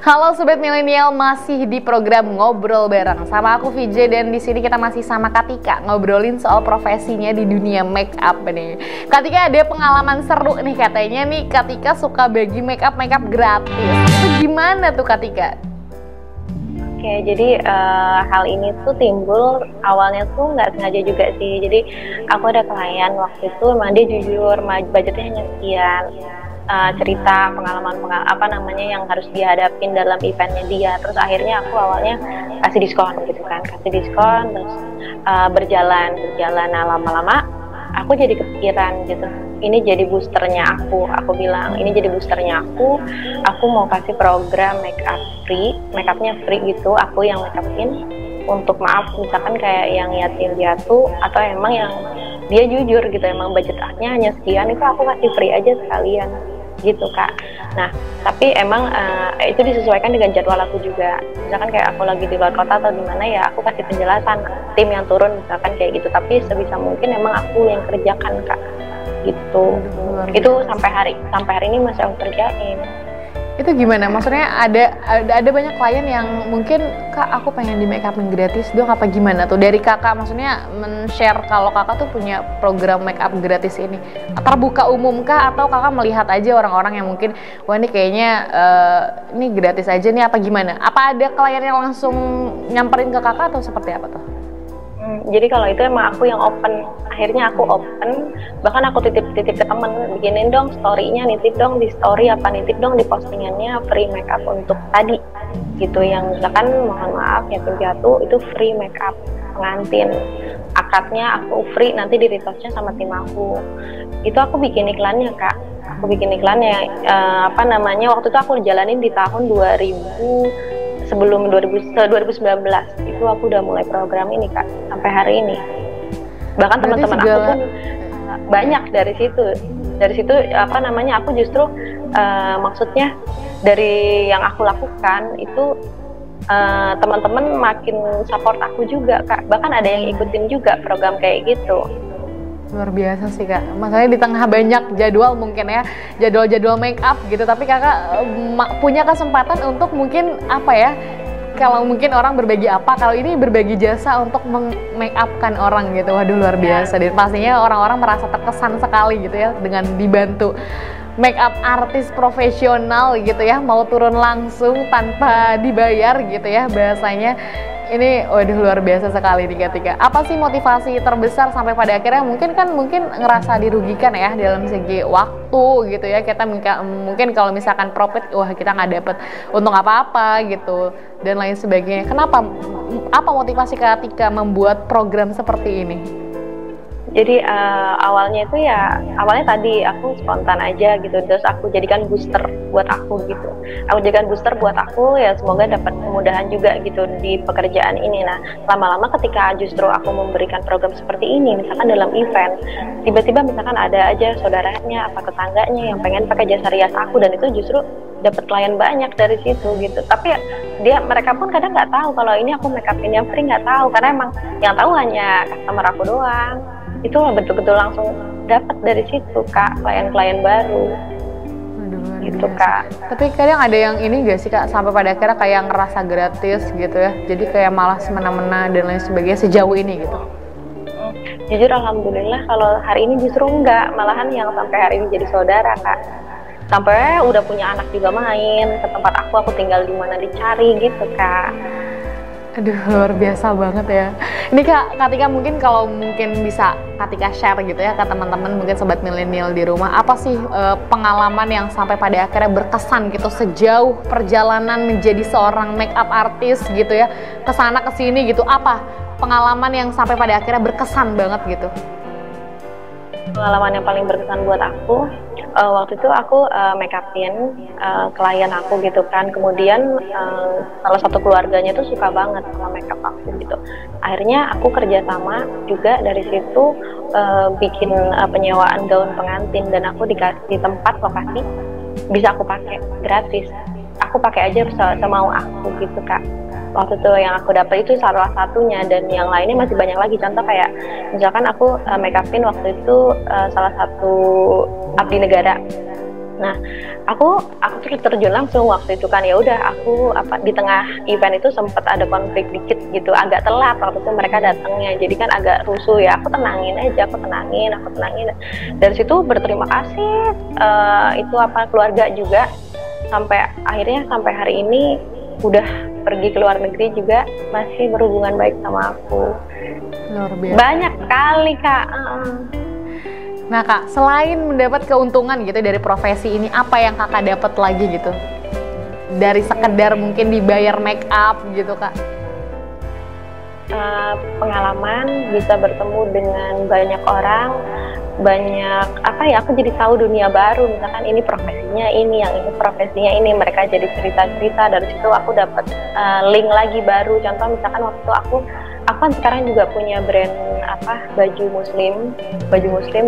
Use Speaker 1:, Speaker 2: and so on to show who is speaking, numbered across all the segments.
Speaker 1: Halo Sobat Milenial, masih di program Ngobrol Bareng sama aku VJ, dan di sini kita masih sama Katika ngobrolin soal profesinya di dunia make up nih. Katika ada pengalaman seru nih katanya nih, Katika suka bagi make up gratis. Itu gimana tuh Katika?
Speaker 2: Oke, jadi hal ini tuh timbul awalnya tuh nggak sengaja juga sih. Jadi aku ada klien waktu itu, emang dia jujur, budgetnya hanya sekian. Cerita pengalaman apa namanya yang harus dihadapin dalam eventnya dia. Terus akhirnya aku awalnya kasih diskon gitu kan, terus berjalan. Nah, lama-lama aku jadi kepikiran gitu, ini jadi boosternya aku bilang ini jadi boosternya aku mau kasih program make upnya free gitu, aku yang make upin untuk misalkan kayak yang yatim piatu atau emang yang dia jujur gitu, emang budgetnya hanya sekian, itu aku kasih free aja sekalian gitu Kak. Nah tapi emang itu disesuaikan dengan jadwal aku juga, misalkan kayak aku lagi di luar kota atau di mana ya aku kasih penjelasan, tim yang turun misalkan kayak gitu, tapi sebisa mungkin emang aku yang kerjakan Kak gitu. Itu sampai hari ini masih aku kerjain.
Speaker 1: Itu gimana? Maksudnya ada banyak klien yang mungkin Kak aku pengen di make upin gratis dong, apa gimana tuh dari kakak? Maksudnya men-share kalau kakak tuh punya program make up gratis ini terbuka umum kah, atau kakak melihat aja orang-orang yang mungkin wah ini kayaknya ini gratis aja nih, apa gimana? Apa ada klien yang langsung nyamperin ke kakak atau seperti apa tuh?
Speaker 2: Jadi kalau itu emang aku yang open, akhirnya aku open, bahkan aku titip ke temen, bikinin dong story-nya, nitip dong di story, nitip dong di postingannya free make up untuk tadi gitu, yang misalkan mohon maaf yatim piatu itu free make up pengantin, akadnya aku free, nanti di retouchnya sama tim aku. Itu aku bikin iklannya Kak, waktu itu aku jalanin di tahun 2019 itu aku udah mulai program ini Kak, sampai hari ini. Bahkan teman-teman aku pun banyak dari situ aku justru maksudnya dari yang aku lakukan itu teman-teman makin support aku juga Kak, bahkan ada yang ikutin juga program kayak gitu.
Speaker 1: Luar biasa sih Kak, makanya di tengah banyak jadwal mungkin ya, jadwal make up gitu, tapi kakak punya kesempatan untuk mungkin apa ya, kalau mungkin orang berbagi apa, kalau ini berbagi jasa untuk make upkan orang gitu. Waduh luar biasa, dan pastinya orang-orang merasa terkesan sekali gitu ya dengan dibantu make up artis profesional gitu ya, mau turun langsung tanpa dibayar gitu ya bahasanya. Ini waduh luar biasa sekali nih Katika. Apa sih motivasi terbesar sampai pada akhirnya mungkin ngerasa dirugikan ya dalam segi waktu gitu ya, kita mungkin kalau misalkan profit wah kita nggak dapet untung apa-apa gitu dan lain sebagainya. Kenapa, apa motivasi Katika membuat program seperti ini?
Speaker 2: Jadi awalnya tadi aku spontan aja gitu, terus aku jadikan booster buat aku gitu. Ya semoga dapat kemudahan juga gitu di pekerjaan ini. Nah lama-lama ketika justru aku memberikan program seperti ini, misalkan dalam event, tiba-tiba misalkan ada aja saudaranya apa tetangganya yang pengen pakai jasa rias aku, dan itu justru dapat klien banyak dari situ gitu. Tapi mereka pun kadang nggak tahu kalau ini aku make upin yang free, nggak tahu, karena emang yang tahu hanya customer aku doang. Itu betul-betul langsung dapat dari situ Kak, klien-klien baru.
Speaker 1: Aduh,
Speaker 2: gitu Kak.
Speaker 1: Tapi kadang ada yang ini gak sih Kak, sampai pada akhirnya kayak ngerasa gratis gitu ya, jadi kayak malah semena-mena dan lain sebagainya sejauh ini gitu?
Speaker 2: Jujur alhamdulillah kalau hari ini justru enggak, malahan yang sampai hari ini jadi saudara Kak. Sampai udah punya anak juga main ke tempat aku tinggal di mana dicari gitu Kak.
Speaker 1: Aduh luar biasa banget ya. Ini Kak Katika, mungkin kalau bisa Katika share gitu ya ke teman-teman mungkin sobat milenial di rumah, apa sih pengalaman yang sampai pada akhirnya berkesan gitu sejauh perjalanan menjadi seorang make up artist gitu ya, kesana kesini gitu, apa pengalaman yang sampai pada akhirnya berkesan banget gitu?
Speaker 2: Pengalaman yang paling berkesan buat aku, waktu itu aku make upin klien aku gitu kan, kemudian salah satu keluarganya tuh suka banget sama make up aku gitu. Akhirnya aku kerjasama juga dari situ, bikin penyewaan gaun pengantin, dan aku dikasih tempat lokasi bisa aku pakai gratis. Aku pakai aja semau aku gitu Kak. Waktu itu yang aku dapat itu salah satunya, dan yang lainnya masih banyak lagi. Contoh kayak misalkan aku make upin waktu itu salah satu abdi negara Nah, aku tuh terjun langsung waktu itu kan, ya udah aku di tengah event itu sempat ada konflik dikit gitu, agak telat waktu itu mereka datangnya, jadi kan agak rusuh ya. Aku tenangin aja, aku tenangin. Dari situ berterima kasih itu keluarga juga, sampai akhirnya sampai hari ini udah pergi ke luar negeri juga masih berhubungan baik sama aku.
Speaker 1: Luar biasa.
Speaker 2: Banyak kali Kak.
Speaker 1: Nah Kak, selain mendapat keuntungan gitu dari profesi ini, apa yang Kakak dapat lagi gitu? Dari sekedar mungkin dibayar make up gitu Kak?
Speaker 2: Pengalaman, bisa bertemu dengan banyak orang, banyak aku jadi tahu dunia baru. Misalkan ini profesinya ini, yang ini profesinya ini, mereka jadi cerita-cerita. Dari situ aku dapat link lagi baru. Contoh misalkan waktu aku kan sekarang juga punya brand baju muslim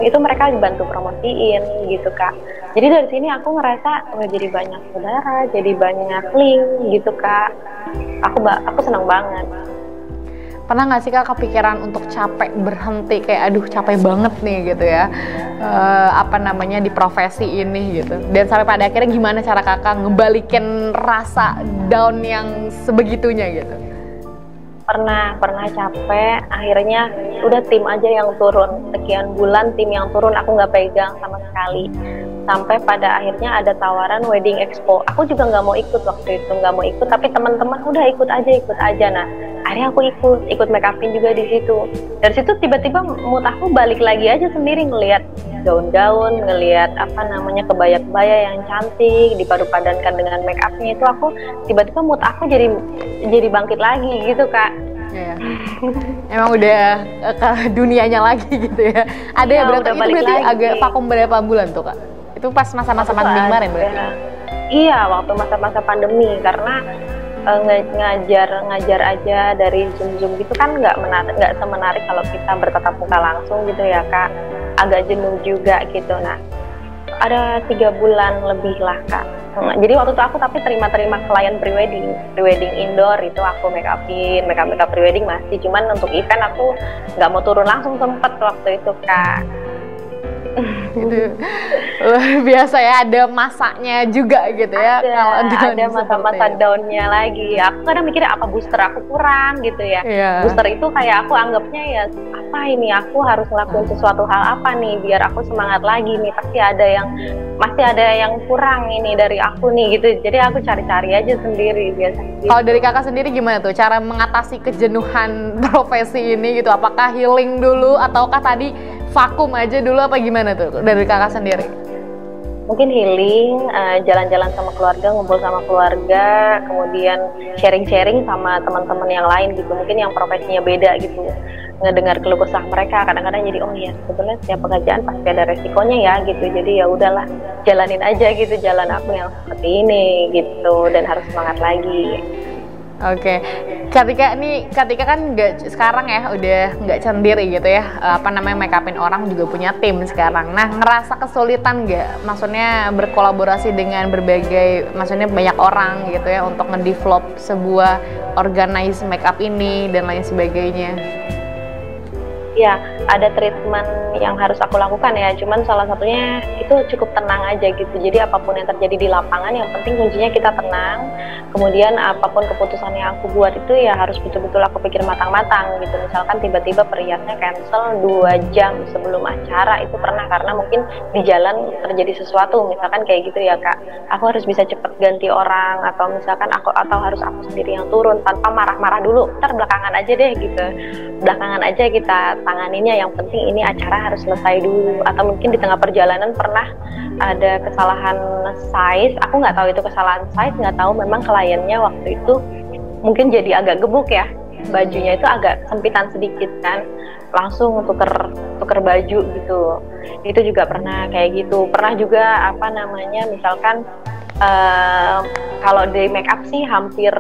Speaker 2: itu mereka dibantu promosiin gitu Kak. Jadi dari sini aku ngerasa jadi banyak saudara, jadi banyak link gitu Kak. Aku senang banget.
Speaker 1: Pernah nggak sih Kak kepikiran untuk capek, berhenti, kayak aduh capek banget nih gitu ya, di profesi ini gitu, dan sampai pada akhirnya gimana cara Kakak ngebalikin rasa down yang sebegitunya gitu?
Speaker 2: Pernah capek, akhirnya udah tim aja yang turun, sekian bulan tim yang turun, aku nggak pegang sama sekali, sampai pada akhirnya ada tawaran wedding expo. Aku juga nggak mau ikut waktu itu, tapi teman-teman udah ikut aja. Nah akhirnya aku ikut make upin juga di situ. Dari situ tiba-tiba mood aku balik lagi aja sendiri, ngelihat gaun-gaun, ngelihat kebaya-kebaya yang cantik dipadu-padankan dengan make upnya, itu aku tiba-tiba mood aku jadi bangkit lagi gitu Kak.
Speaker 1: Ya. Emang udah ke dunianya lagi gitu ya. Ada ya, berarti agak vakum berapa bulan tuh Kak? Itu pas masa-masa pandemi kemarin berarti?
Speaker 2: Iya, waktu masa-masa pandemi, karena ngajar aja dari Zoom gitu kan nggak semenarik kalau kita bertatap muka langsung gitu ya Kak. Agak jenuh juga gitu. Nah ada 3 bulan lebih lah Kak. Jadi waktu itu aku tapi terima klien prewedding indoor, itu aku make up prewedding masih, cuman untuk event aku nggak mau turun langsung, sempet waktu itu Kak.
Speaker 1: Itu luar biasa ya, ada masanya juga gitu ya.
Speaker 2: Ada masa-masa downnya lagi. Aku kadang mikirnya apa booster aku kurang gitu ya. Booster itu kayak aku anggapnya ya aku harus ngelakuin sesuatu hal apa nih biar aku semangat lagi nih, masih ada yang kurang ini dari aku nih gitu. Jadi aku cari-cari aja sendiri biasanya.
Speaker 1: Kalau dari Kakak sendiri gimana tuh cara mengatasi kejenuhan profesi ini gitu? Apakah healing dulu ataukah tadi vakum aja dulu, apa gimana tuh dari Kakak sendiri?
Speaker 2: Mungkin healing, jalan-jalan sama keluarga, ngumpul sama keluarga, kemudian sharing-sharing sama teman-teman yang lain gitu, mungkin yang profesinya beda gitu, ngedengar keluh kesah mereka. Kadang-kadang jadi oh iya sebetulnya setiap pekerjaan pasti ada resikonya ya gitu, jadi ya udahlah jalanin aja gitu jalan aku yang seperti ini gitu, dan harus semangat lagi.
Speaker 1: Oke. Ketika kan sekarang ya udah nggak sendiri gitu ya, make upin orang, juga punya tim sekarang. Nah ngerasa kesulitan nggak? Maksudnya berkolaborasi dengan banyak orang gitu ya untuk ngedevelop sebuah organize make up ini dan lain sebagainya.
Speaker 2: Ya, ada treatment yang harus aku lakukan ya, cuman salah satunya itu cukup tenang aja gitu. Jadi apapun yang terjadi di lapangan, yang penting kuncinya kita tenang. Kemudian apapun keputusan yang aku buat itu ya harus betul-betul aku pikir matang-matang gitu. Misalkan tiba-tiba periasnya cancel 2 jam sebelum acara, itu pernah karena mungkin di jalan terjadi sesuatu, misalkan kayak gitu ya Kak. Aku harus bisa cepet ganti orang, atau misalkan atau harus aku sendiri yang turun tanpa marah-marah dulu. Ntar belakangan aja deh gitu. Belakangan aja kita tanganinya, yang penting ini acara harus selesai dulu. Atau mungkin di tengah perjalanan pernah ada kesalahan size, aku nggak tahu itu kesalahan size, nggak tahu memang kliennya waktu itu mungkin jadi agak gemuk ya, bajunya itu agak sempitan sedikit kan, langsung tuker baju gitu. Itu juga pernah kayak gitu. Pernah juga misalkan kalau di make up sih hampir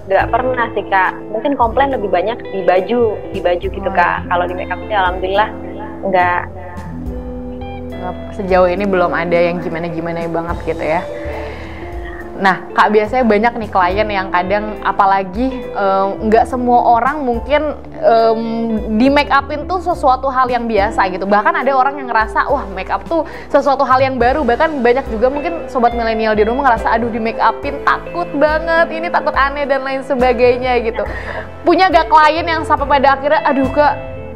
Speaker 2: nggak pernah sih Kak. Mungkin komplain lebih banyak di baju gitu Kak. Kalau di make up sih alhamdulillah nggak.
Speaker 1: Sejauh ini belum ada yang gimana banget gitu ya. Nah, Kak, biasanya banyak nih klien yang kadang apalagi nggak semua orang mungkin di make upin tuh sesuatu hal yang biasa gitu. Bahkan ada orang yang ngerasa, wah make up tuh sesuatu hal yang baru. Bahkan banyak juga mungkin sobat milenial di rumah ngerasa, aduh di make upin takut banget, ini takut aneh dan lain sebagainya gitu. Punya gak klien yang sampai pada akhirnya, aduh Kak,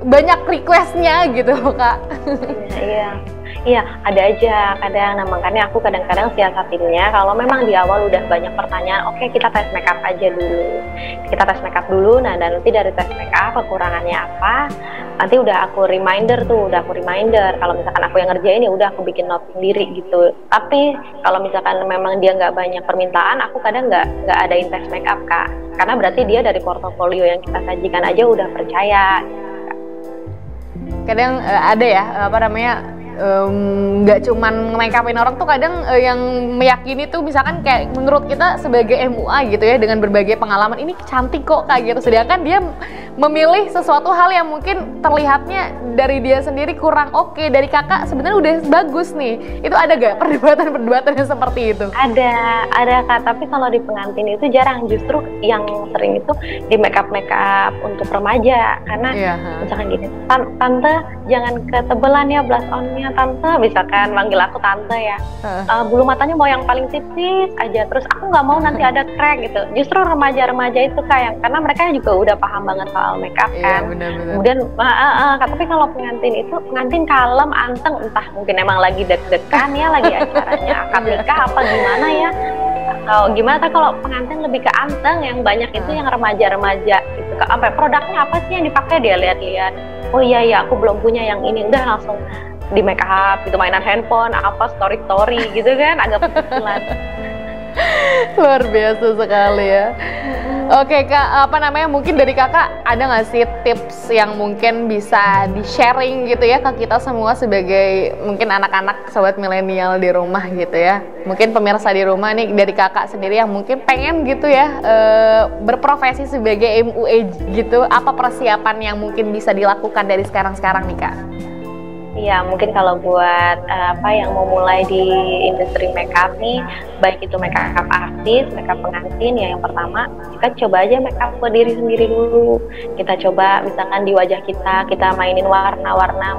Speaker 1: banyak requestnya gitu Kak?
Speaker 2: Iya, ada aja kadang. Nah, makanya aku kadang-kadang siasatinnya kalau memang di awal udah banyak pertanyaan, oke, kita tes makeup aja dulu. Kita tes makeup dulu, nah dan nanti dari tes makeup kekurangannya apa, nanti udah aku reminder. Kalau misalkan aku yang ngerjain ya udah aku bikin note sendiri gitu. Tapi kalau misalkan memang dia nggak banyak permintaan, aku kadang nggak adain tes makeup Kak. Karena berarti dia dari portofolio yang kita sajikan aja udah percaya.
Speaker 1: Kadang ada ya, nggak cuman make upin orang tuh kadang yang meyakini tuh misalkan kayak menurut kita sebagai MUA gitu ya, dengan berbagai pengalaman ini cantik kok Kak gitu, sedangkan dia memilih sesuatu hal yang mungkin terlihatnya dari dia sendiri kurang oke, dari Kakak sebenarnya udah bagus nih. Itu ada gak perdebatan yang seperti itu?
Speaker 2: Ada Kak, tapi kalau di pengantin itu jarang, justru yang sering itu di make up untuk remaja. Karena misalkan gini, tante jangan ketebelan ya blush onnya tante, misalkan manggil aku tante ya, bulu matanya mau yang paling tipis aja, terus aku nggak mau nanti ada crack gitu. Justru remaja-remaja itu kayak, karena mereka juga udah paham banget soal makeup kan. Kemudian tapi kalau pengantin kalem, anteng, entah mungkin emang lagi deg-degan ya, lagi acaranya akad nikah apa gimana ya, atau gimana. Kalau pengantin lebih ke anteng, yang banyak itu yang remaja-remaja gitu. Sampai produknya apa sih yang dipakai, dia lihat-lihat, oh iya aku belum punya yang ini, udah langsung di make up gitu, mainan handphone apa story gitu kan, agak pelan.
Speaker 1: Luar biasa sekali ya. Oke Kak, mungkin dari Kakak ada nggak sih tips yang mungkin bisa di-sharing gitu ya ke kita semua sebagai mungkin anak-anak sobat milenial di rumah gitu ya. Mungkin pemirsa di rumah nih, dari Kakak sendiri yang mungkin pengen gitu ya berprofesi sebagai MUA gitu, apa persiapan yang mungkin bisa dilakukan dari sekarang-sekarang nih Kak?
Speaker 2: Iya, mungkin kalau buat yang mau mulai di industri makeup nih, baik itu makeup artis, makeup pengantin, ya yang pertama kita coba aja makeup ke diri sendiri dulu. Kita coba misalkan di wajah kita mainin warna-warna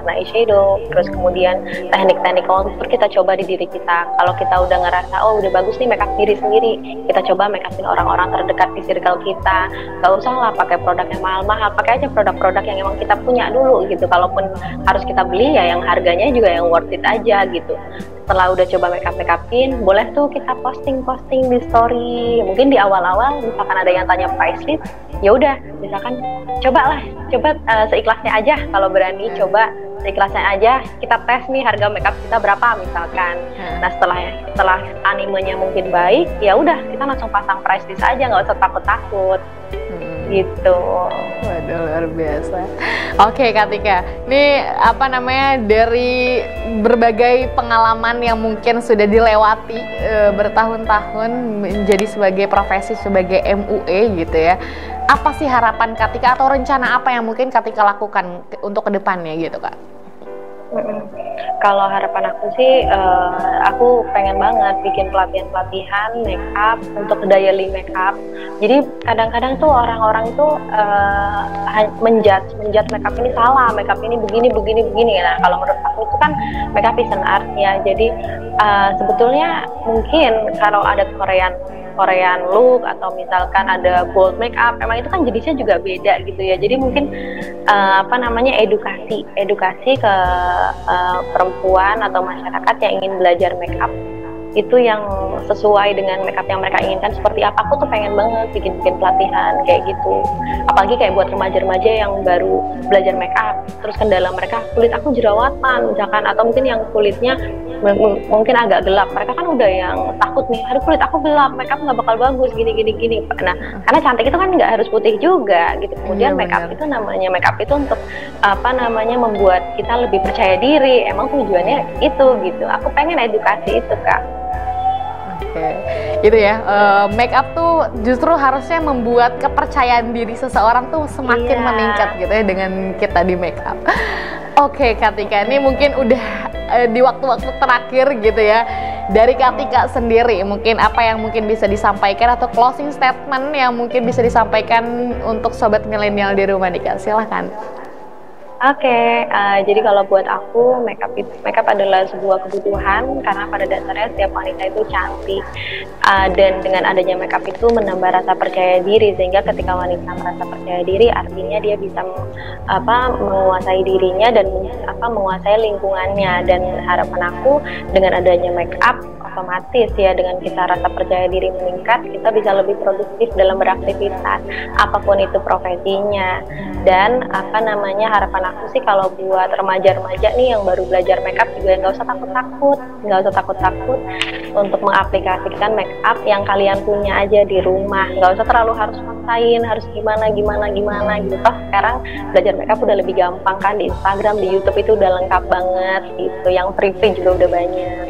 Speaker 2: eyeshadow, terus kemudian teknik-teknik contour kita coba di diri kita. Kalau kita udah ngerasa oh udah bagus nih makeup diri sendiri, kita coba makeupin orang-orang terdekat di circle kita. Gak usah lah pakai produk yang mahal-mahal, pakai aja produk-produk yang emang kita punya dulu gitu. Kalaupun harus kita beli ya yang harganya juga yang worth it aja gitu. Setelah udah coba makeupin, boleh tuh kita posting di story. Mungkin di awal-awal misalkan ada yang tanya price list, ya udah misalkan coba seikhlasnya aja. Kalau berani coba seikhlasnya aja, kita tes nih harga makeup kita berapa misalkan. Nah setelah animenya mungkin baik, ya udah kita langsung pasang price list aja, nggak usah takut-takut. Gitu.
Speaker 1: Waduh, luar biasa. Oke Kak Tika, ini dari berbagai pengalaman yang mungkin sudah dilewati bertahun-tahun menjadi sebagai profesi sebagai MUA gitu ya, apa sih harapan Kak Tika atau rencana apa yang mungkin Kak Tika lakukan untuk kedepannya gitu Kak?
Speaker 2: Kalau harapan aku sih, aku pengen banget bikin pelatihan makeup untuk daily makeup. Jadi kadang-kadang tuh orang-orang tuh menjudge makeup ini salah, makeup ini begini. Nah kalau menurut aku itu kan makeup is an art ya. Jadi sebetulnya mungkin kalau ada Korean look atau misalkan ada bold makeup, emang itu kan jenisnya juga beda gitu ya. Jadi mungkin edukasi ke perempuan atau masyarakat yang ingin belajar makeup itu yang sesuai dengan makeup yang mereka inginkan seperti apa. Aku tuh pengen banget bikin pelatihan kayak gitu, apalagi kayak buat remaja-remaja yang baru belajar makeup, terus kendala mereka kulit aku jerawatan misalkan, atau mungkin yang kulitnya mungkin agak gelap, mereka kan udah yang takut nih, aduh kulit aku gelap, makeup nggak bakal bagus gini. Nah karena cantik itu kan nggak harus putih juga gitu. Kemudian makeup itu makeup itu untuk membuat kita lebih percaya diri, emang tujuannya itu gitu. Aku pengen edukasi itu Kak.
Speaker 1: Oke, gitu ya. Make up tuh justru harusnya membuat kepercayaan diri seseorang tuh semakin meningkat gitu ya dengan kita di make up. Oke, Kak Tika, ini mungkin udah di waktu-waktu terakhir gitu ya. Dari Kak Tika sendiri, mungkin apa yang mungkin bisa disampaikan atau closing statement yang mungkin bisa disampaikan untuk sobat milenial di rumah nih Kak, silahkan.
Speaker 2: Oke, jadi kalau buat aku makeup adalah sebuah kebutuhan karena pada dasarnya setiap wanita itu cantik, dan dengan adanya makeup itu menambah rasa percaya diri, sehingga ketika wanita merasa percaya diri artinya dia bisa menguasai dirinya dan menguasai lingkungannya. Dan harapan aku dengan adanya makeup otomatis ya, dengan kita rasa percaya diri meningkat, kita bisa lebih produktif dalam beraktivitas apapun itu profesinya. Dan harapan aku sih kalau buat remaja-remaja nih yang baru belajar makeup juga nggak usah takut untuk mengaplikasikan makeup yang kalian punya aja di rumah. Nggak usah terlalu harus maksain, harus gimana gitu. Toh sekarang belajar makeup udah lebih gampang kan, di Instagram, di YouTube itu udah lengkap banget gitu. Yang free juga udah banyak.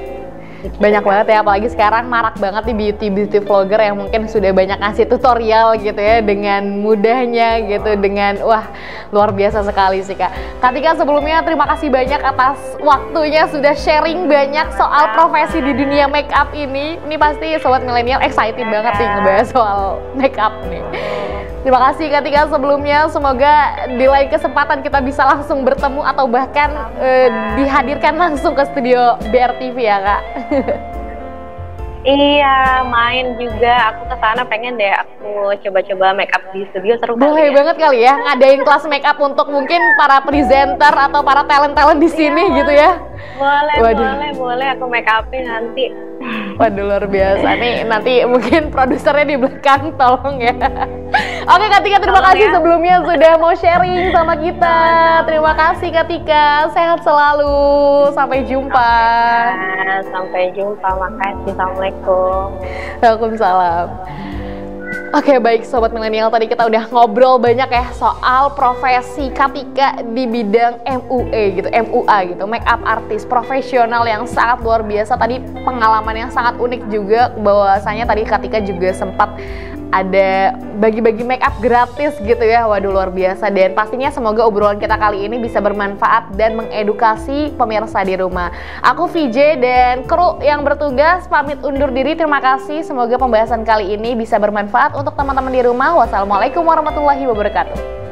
Speaker 1: Banyak banget ya, apalagi sekarang marak banget nih beauty vlogger yang mungkin sudah banyak ngasih tutorial gitu ya, dengan mudahnya gitu, dengan wah luar biasa sekali sih Kak. Kak Tika sebelumnya terima kasih banyak atas waktunya, sudah sharing banyak soal profesi di dunia make up ini. Ini pasti sobat milenial excited banget nih ngebahas soal make up nih. Terima kasih Kak Tika sebelumnya, semoga di lain kesempatan kita bisa langsung bertemu atau bahkan dihadirkan langsung ke studio BRTV ya Kak.
Speaker 2: Iya, main juga. Aku kesana pengen deh aku coba-coba make up di studio, seru.
Speaker 1: Boleh banget kali ya ngadain kelas make up untuk mungkin para presenter atau para talent-talent di sini gitu ya.
Speaker 2: Boleh aku make upin nanti.
Speaker 1: Waduh luar biasa nih, nanti mungkin produsernya di belakang tolong ya. Oke Kak Tika, terima kasih sebelumnya sudah mau sharing sama kita. Terima kasih Kak Tika, sehat selalu, sampai jumpa.
Speaker 2: Sampai jumpa, makasih. Assalamualaikum.
Speaker 1: Waalaikumsalam. Oke baik sobat milenial, tadi kita udah ngobrol banyak ya soal profesi Kak Tika di bidang MUA gitu, make up artist profesional yang sangat luar biasa. Tadi pengalaman yang sangat unik juga, bahwasanya tadi Kak Tika juga sempat ada bagi-bagi make up gratis gitu ya. Waduh luar biasa, dan pastinya semoga obrolan kita kali ini bisa bermanfaat dan mengedukasi pemirsa di rumah. Aku VJ dan kru yang bertugas pamit undur diri. Terima kasih, semoga pembahasan kali ini bisa bermanfaat untuk teman-teman di rumah. Wassalamualaikum warahmatullahi wabarakatuh.